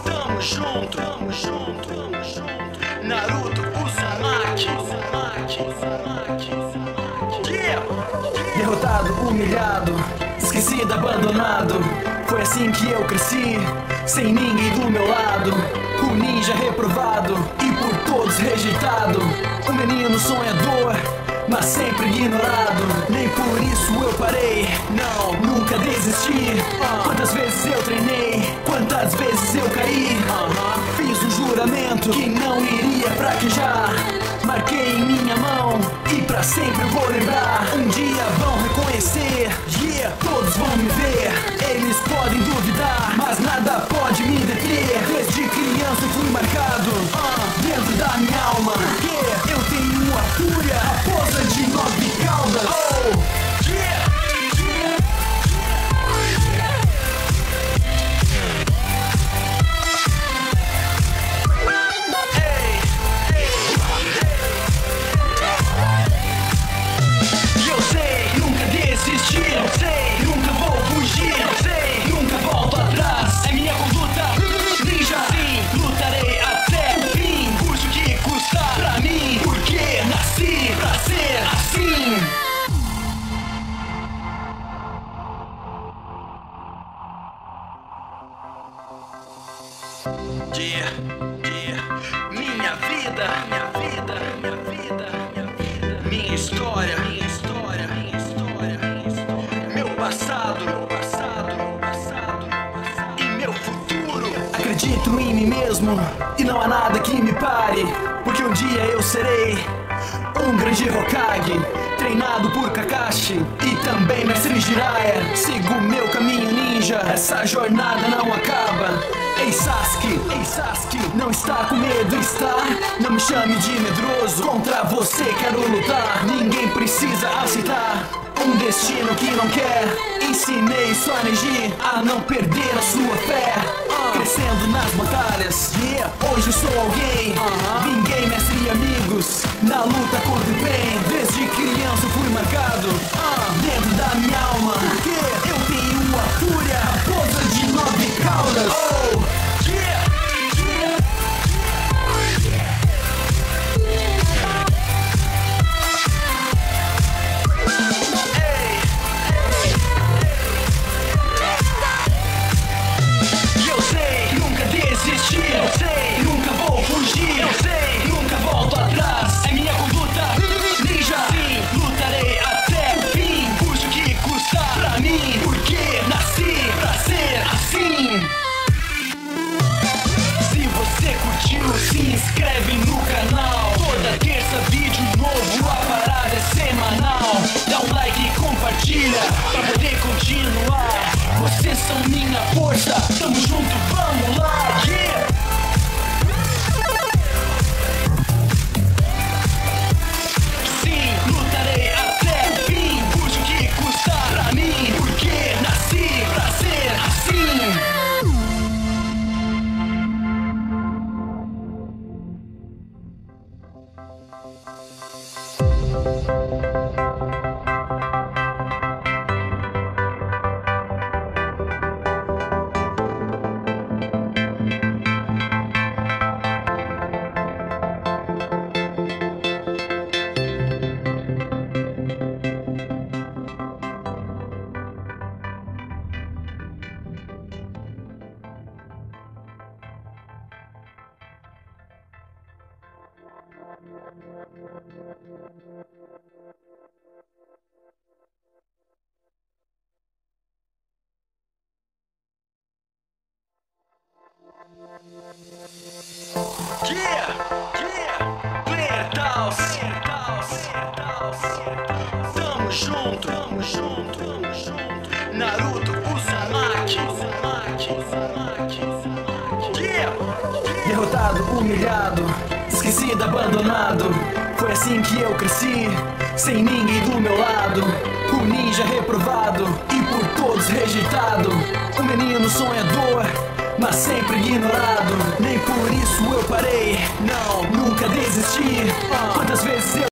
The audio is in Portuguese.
Tamo junto, Naruto Uzumaki. Derrotado, humilhado, esquecido, abandonado. Foi assim que eu cresci, sem ninguém do meu lado. O ninja reprovado e por todos rejeitado. O menino sonhador, mas sempre ignorado. Nem por isso eu parei, não, nunca desisti. Quantas vezes eu treinei, quantas vezes eu caí. Fiz um juramento que não iria fraquejar. Marquei em minha mão e pra sempre eu vou lembrar. Um dia vão reconhecer, todos vão me ver. Eles podem duvidar, mas nada pode me deter. Desde criança eu fui marcado dentro da minha alma, porque eu tenho a fúria, a força de 9 caudas. Eu sei, nunca vou fugir. Eu sei, nunca volto atrás. É minha conduta ninja. Sim, lutarei até o fim. Custe o que custar pra mim, porque nasci pra ser assim. Minha vida, minha história, meu passado e meu futuro. Acredito em mim mesmo e não há nada que me pare, porque um dia eu serei um grande Hokage, treinado por Kakashi e também Mestre Jiraiya. Sigo meu caminho ninja, essa jornada não acaba. Ei Sasuke, não está com medo, está? Não me chame de medroso, contra você quero lutar. Ninguém precisa aceitar um destino que não quer. Ensinei sua energia a não perder a sua fé. Crescendo nas batalhas, hoje sou alguém. Vinguei mestre e amigos na luta contra o bem. Desde criança eu fui marcado dentro da minha alma, porque eu tenho a fúria, a força de 9 caudas. Eu sei, nunca vou fugir. Eu sei, nunca volto atrás. É minha conduta ninja. Sim, lutarei até o fim. Custe o que custar pra mim, porque nasci pra ser assim. Se você curtiu, se inscreve no canal. Toda terça vídeo novo, a parada é semanal. Dá um like e compartilha pra poder continuar. Vocês são minha força, tamo junto, vamos lá. Tamo junto, Naruto Uzumaki. Derrotado, humilhado, esquecido, abandonado. Foi assim que eu cresci, sem ninguém do meu lado. O ninja reprovado e por todos rejeitado. O menino sonhador, mas sempre ignorado. Nem por isso eu parei, não, nunca desisti. Quantas vezes eu